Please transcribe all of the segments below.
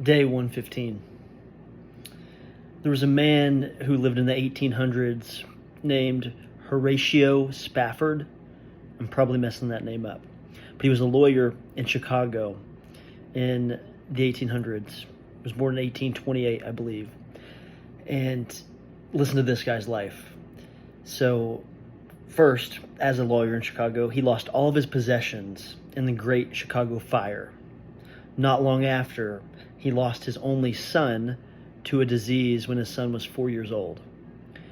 Day 115. There was a man who lived in the 1800s named Horatio Spafford. I'm probably messing that name up. But he was a lawyer in Chicago in the 1800s. He was born in 1828, I believe. And listen to this guy's life. So, first, as a lawyer in Chicago, he lost all of his possessions in the Great Chicago Fire. Not long after, he lost his only son to a disease when his son was 4 years old.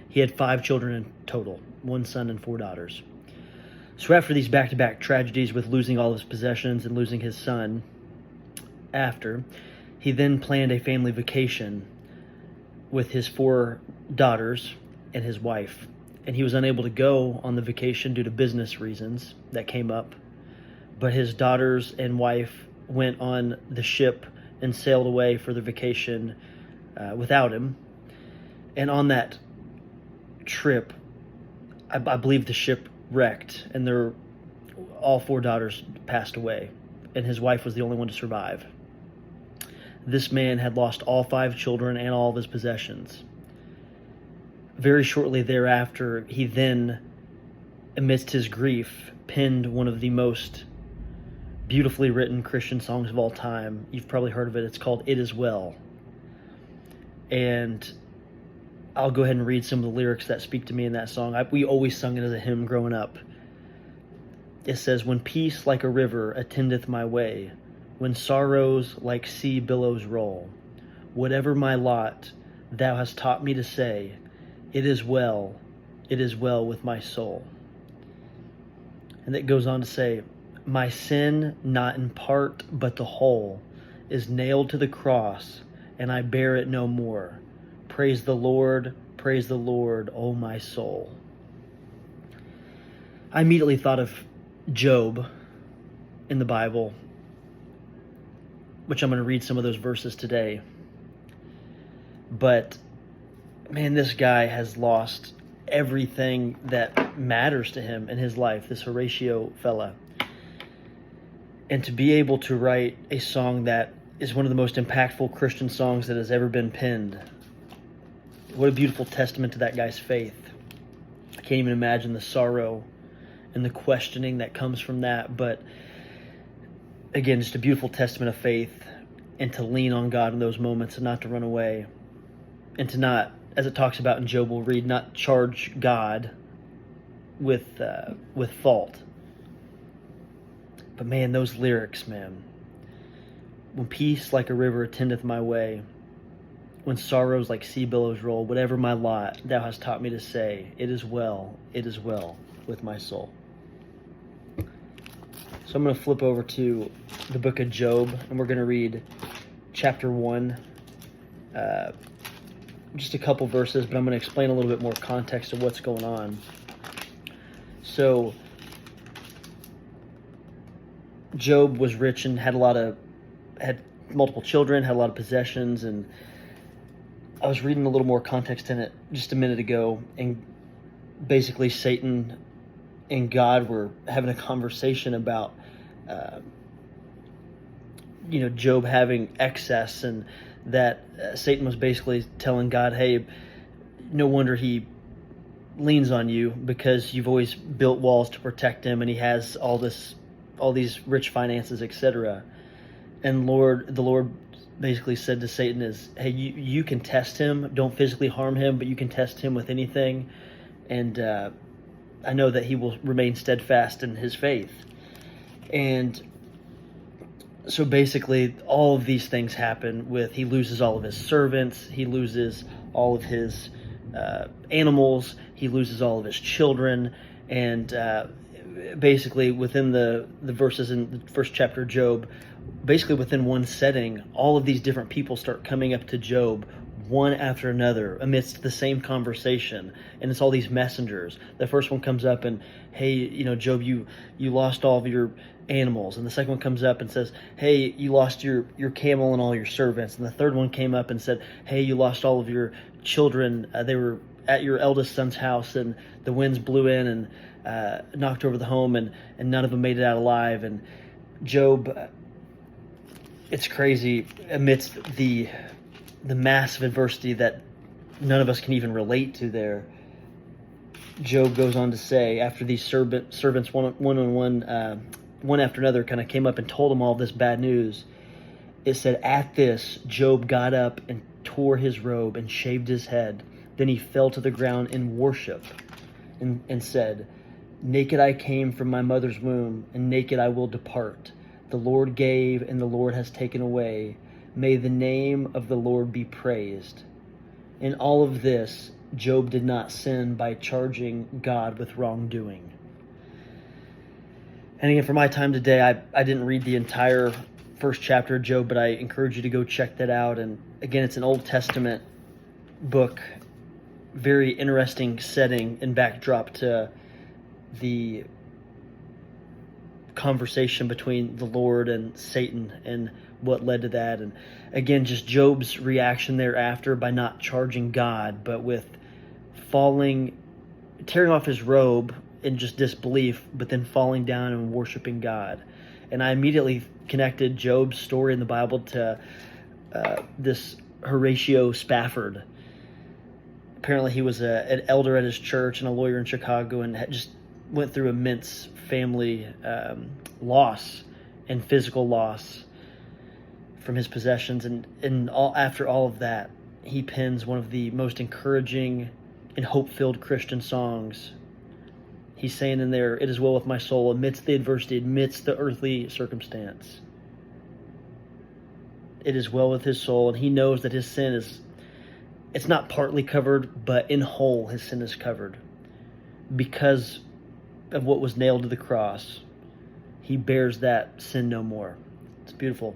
He had 5 children in total, 1 son and 4 daughters. So after these back-to-back tragedies with losing all of his possessions and losing his son, he then planned a family vacation with his 4 daughters and his wife. And he was unable to go on the vacation due to business reasons that came up. But his daughters and wife went on the ship and sailed away for the vacation without him. And on that trip, I believe the ship wrecked, and all 4 daughters passed away, and his wife was the only one to survive. This man had lost all 5 children and all of his possessions. Very shortly thereafter, he then, amidst his grief, penned one of the most beautifully written Christian songs of all time. You've probably heard of it. It's called "It Is Well." And I'll go ahead and read some of the lyrics that speak to me in that song. We always sung it as a hymn growing up. It says, "When peace like a river attendeth my way, when sorrows like sea billows roll, whatever my lot, thou hast taught me to say, it is well with my soul." And it goes on to say, "My sin, not in part, but the whole, is nailed to the cross, and I bear it no more. Praise the Lord, O my soul." I immediately thought of Job in the Bible, which I'm going to read some of those verses today. But, man, this guy has lost everything that matters to him in his life, this Horatio fella. And to be able to write a song that is one of the most impactful Christian songs that has ever been penned. What a beautiful testament to that guy's faith. I can't even imagine the sorrow and the questioning that comes from that. But again, just a beautiful testament of faith, and to lean on God in those moments and not to run away. And to not, as it talks about in Job, we'll read, not charge God with fault. But man, those lyrics, man. When peace like a river attendeth my way, when sorrows like sea billows roll, whatever my lot, thou hast taught me to say, it is well with my soul. So I'm going to flip over to the book of Job, and we're going to read chapter 1, just a couple verses, but I'm going to explain a little bit more context of what's going on. So Job was rich and had multiple children, had a lot of possessions, and I was reading a little more context in it just a minute ago, and basically Satan and God were having a conversation about Job having excess, and that Satan was basically telling God, hey, no wonder he leans on you, because you've always built walls to protect him, and he has all these rich finances, etc. And the Lord basically said to Satan hey, you can test him. Don't physically harm him, but you can test him with anything. And I know that he will remain steadfast in his faith. And so basically all of these things happen he loses all of his servants. He loses all of his animals. He loses all of his children. And basically within the verses in the first chapter of Job, basically within one setting, all of these different people start coming up to Job one after another amidst the same conversation. And it's all these messengers. The first one comes up and, hey, Job, you lost all of your animals. And the second one comes up and says, hey, you lost your camel and all your servants. And the third one came up and said, hey, you lost all of your children. They were at your eldest son's house, and the winds blew in and knocked over the home, and none of them made it out alive. And Job it's crazy amidst the massive adversity that none of us can even relate to there. Job goes on to say, after these servants one after another kind of came up and told him all this bad news, it said, at this, Job got up and tore his robe and shaved his head. Then he fell to the ground in worship and said, naked I came from my mother's womb, and naked I will depart. The Lord gave, and the Lord has taken away. May the name of the Lord be praised. In all of this, Job did not sin by charging God with wrongdoing. And again, for my time today, I didn't read the entire first chapter of Job, but I encourage you to go check that out. And again, it's an Old Testament book, very interesting setting and backdrop to the conversation between the Lord and Satan and what led to that. And again, just Job's reaction thereafter by not charging God, but with tearing off his robe in just disbelief, but then falling down and worshiping God. And I immediately connected Job's story in the Bible to this Horatio Spafford. Apparently he was an elder at his church and a lawyer in Chicago, and had just went through immense family loss and physical loss from his possessions. After all of that, he pens one of the most encouraging and hope-filled Christian songs. He's saying in there, it is well with my soul amidst the adversity, amidst the earthly circumstance. It is well with his soul, and he knows that his sin it's not partly covered, but in whole his sin is covered. Because of what was nailed to the cross, he bears that sin no more. It's beautiful.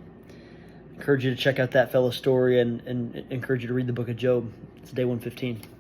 I encourage you to check out that fellow's story and encourage you to read the book of Job. It's day 115.